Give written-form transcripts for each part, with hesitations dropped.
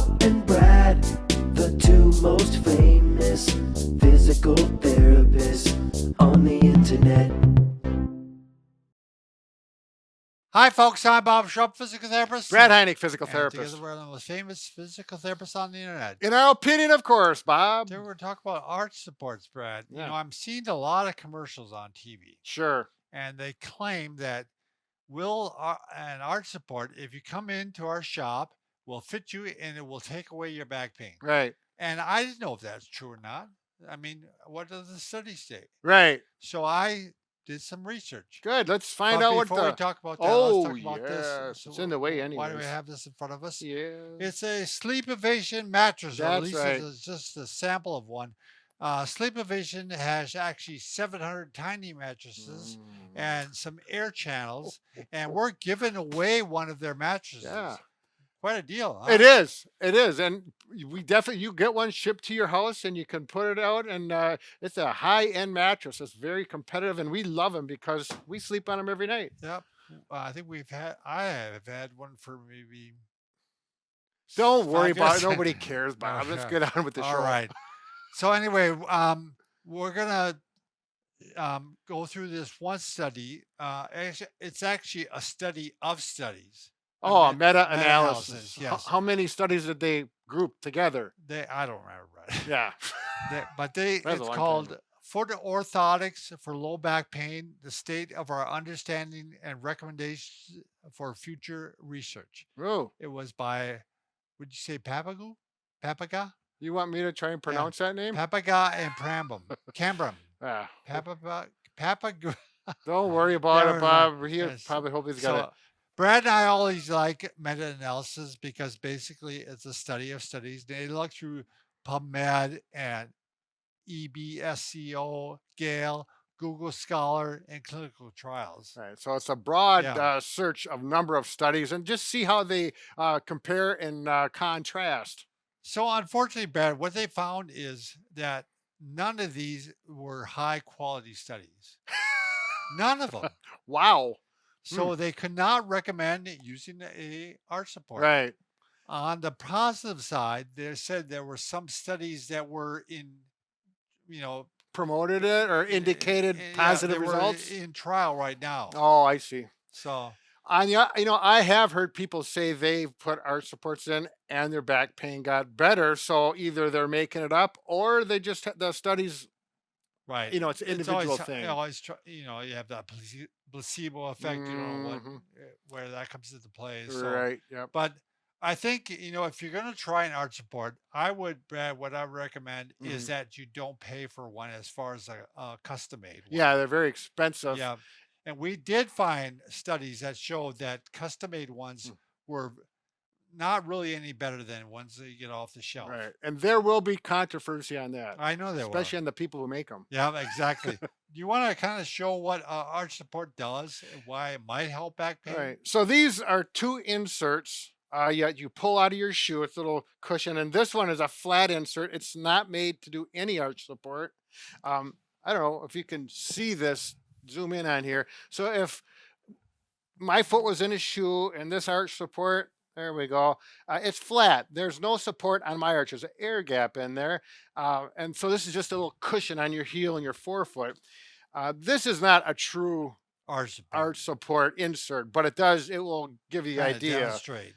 Bob and Brad, the two most famous physical therapists on the internet. Hi, folks. I'm Bob Schrupp, physical therapist. Brad Heineck, physical and therapist. Together, we're the most famous physical therapists on the internet. In our opinion, of course, Bob. Today, we're talking about arch supports, Brad. Yeah. You know, I'm seeing a lot of commercials on TV, Sure. and they claim that an arch support, if you come into our shop, will fit you and it will take away your back pain. Right. And I didn't know if that's true or not. I mean, what does the study say? Right. So I did some research. Good. Let's find But out what before the. we talk about that, Oh, let's talk about this. yes. It's in the way Why do we anyways. have this in front of us? Yeah. It's a SleepOvation mattress, or at That's least right. it's just a sample of one. SleepOvation has actually 700 tiny mattresses and some air channels, and we're giving away one of their mattresses. Yeah. Quite a deal, huh? It is. It is. And we definitely, you get one shipped to your house and you can put it out. And it's a high-end mattress. It's very competitive. And we love them because we sleep on them every night. Yep. I think I have had one for maybe. Don't worry 5 about years. it. Nobody cares, Bob. Let's get on with the show. All right. So anyway, we're gonna go through this one study. It's actually a study of studies. Oh, meta-analysis. Meta-analysis, yes. How many studies did they group together? I don't remember, right? Yeah. It's a long time called ago. Foot Orthotics for Low Back Pain: The State of Our Understanding and Recommendations for Future Research. Oh, It was by, would you say Papaga? you want me to try and pronounce that name? Papaga and Cambram. Ah, Papaga. don't worry about Never it, Bob. mind. He Yes. probably hope he's got it. Brad and I always like meta-analysis because basically it's a study of studies. They look through PubMed and EBSCO, Gale, Google Scholar, and clinical trials. Right. So it's a broad Yeah. search of number of studies and just see how they compare and contrast. So unfortunately, Brad, what they found is that none of these were high quality studies. None of them. Wow. So they could not recommend using a arch support. Right. On the positive side, they said there were some studies that were Promoted it or indicated positive they were results? in trial right now. Oh, I see. So I have heard people say they've put arch supports in and their back pain got better. So either they're making it up or they just the studies. right, It's an individual always, thing. you have that placebo effect. Where that comes into play. So, Right. Yep. but I think if you're going to try an arch support, Brad, what I recommend is that you don't pay for one as far as a custom made one. Yeah, they're very expensive. Yeah. And we did find studies that showed that custom made ones were not really any better than ones that you get off the shelf. Right. And there will be controversy on that. I know there especially will. on the people who make them. Yeah, exactly. Do you want to kind of show what arch support does and why it might help back pain? Right. So these are two inserts. You pull out of your shoe. It's a little cushion, and this one is a flat insert. It's not made to do any arch support. I don't know if you can see this. Zoom in on here. So if my foot was in a shoe and this arch support, there we go. It's flat. There's no support on my arch. There's an air gap in there. And so this is just a little cushion on your heel and your forefoot. This is not a true arch support insert, but it will give you the Kinda idea. demonstrate.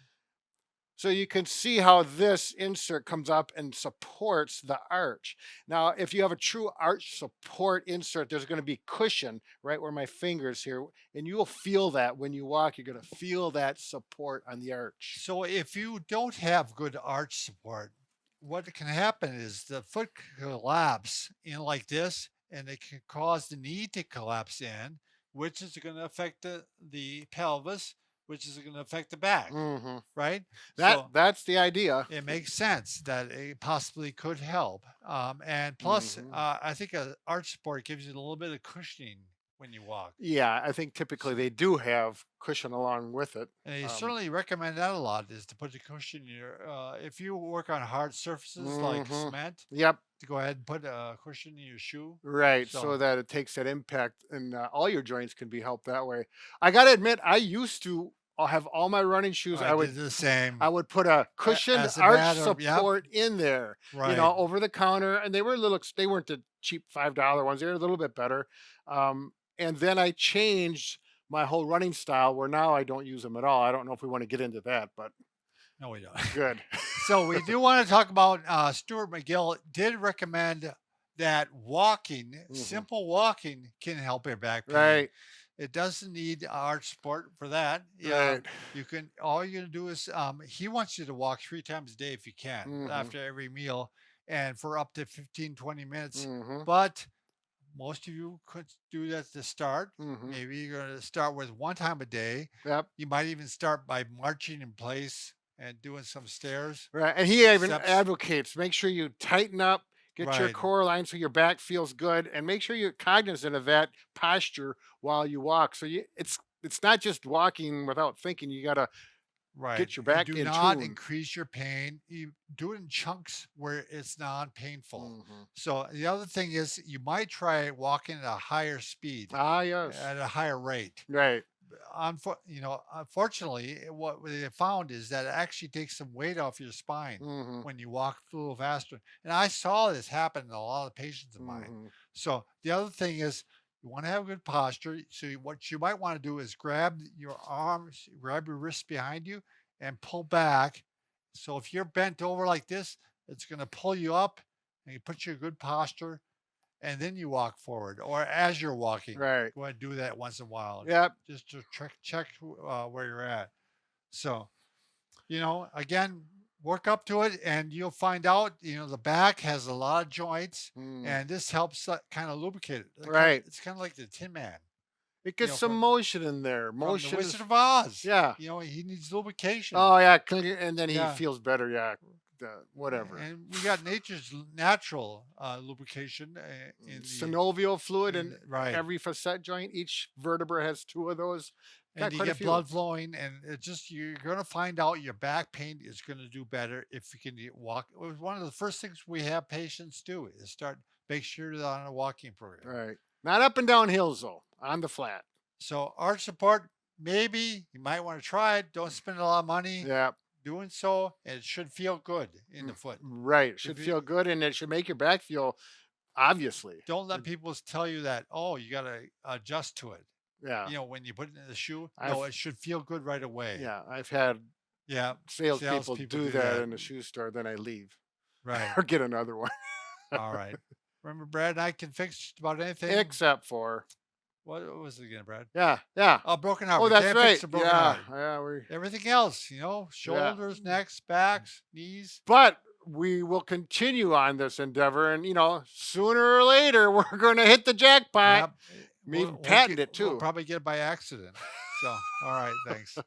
So you can see how this insert comes up and supports the arch. Now, if you have a true arch support insert, there's going to be cushion right where my fingers here, and you will feel that when you walk. You're going to feel that support on the arch. So if you don't have good arch support, what can happen is the foot can collapse in like this, and it can cause the knee to collapse in, which is going to affect the pelvis, which is going to affect the back, right? That's the idea. It makes sense that it possibly could help. And plus, I think an arch support gives you a little bit of cushioning when you walk. Yeah, I think typically they do have cushion along with it. And they certainly recommend that a lot, is to put the cushion in your, if you work on hard surfaces like cement, Yep. to go ahead and put a cushion in your shoe. Right, so that it takes that impact and all your joints can be helped that way. I got to admit, I used to I'll have all my running shoes. I did the same. I would put a cushioned as a arch matter of- yep. support in there, Right. over the counter, and they were they weren't the cheap $5 ones. They were a little bit better. And then I changed my whole running style where now I don't use them at all. I don't know if we want to get into that, but No, we don't. good. So we do want to talk about Stuart McGill did recommend that walking, simple walking, can help your back pain. Right. It doesn't need arch support for that. Right. You can, all you're gonna do is he wants you to walk 3 times a day if you can after every meal and for up to 15-20 minutes. But most of you could do that to start. Maybe you're going to start with 1 time a day. Yep. You might even start by marching in place and doing some stairs. Right. And he even Steps. advocates make sure you tighten up, get your Right. core line so your back feels good, and make sure you're cognizant of that posture while you walk. So it's not just walking without thinking. You got to Right. get your back do in not tune. increase your pain. You do it in chunks where it's non-painful. Mhm. So the other thing is you might try walking at a higher speed, Ah, yes. at a higher rate. Right. Unfortunately, what they found is that it actually takes some weight off your spine when you walk a little faster. And I saw this happen in a lot of patients of mine. So the other thing is you want to have good posture. So what you might want to do is grab your arms, grab your wrists behind you and pull back. So if you're bent over like this, it's going to pull you up and you put you in good posture. And then you walk forward, or as you're walking, Right. go ahead and do that once in a while, Yep. just to check where you're at. So, again, work up to it, and you'll find out. The back has a lot of joints, and this helps kind of lubricate it. Right. It's kind of like the Tin Man It gets know, some from- motion in there. from Motion. the Wizard of Oz. Yeah. He needs lubrication. Oh yeah, and then he Yeah. feels better. Yeah. Whatever. And we got nature's natural lubrication in the Synovial fluid in right. every facet joint. Each vertebra has 2 of those. Got And you quite a get few. blood flowing, and you're going to find out your back pain is going to do better if you can walk. It was one of the first things we have patients do is make sure they're on a walking program. Right. Not up and down hills though. On the flat. So arch support, maybe you might want to try it. Don't spend a lot of money Yeah. doing so, and it should feel good in the foot. Right. Should you- feel good, and it should make your back feel. Obviously. Don't let people tell you that, you got to adjust to it. Yeah. When you put it in the shoe, I've- no, it should feel good right away. Yeah. I've had Yeah. salespeople Salespeople do do that that. in the shoe store. Then I leave Right. or get another one. All right. Remember, Brad and I can fix just about anything. Except for. What was it again, Brad? Yeah. Yeah. Oh, broken heart. Oh, We that's can't right. fix a broken Yeah. heart. Yeah. Everything else, shoulders, necks, backs, knees. But we will continue on this endeavor, and sooner or later we're going to hit the jackpot. Yep. Maybe patent it We'll too. probably get it by accident. So, all right, thanks.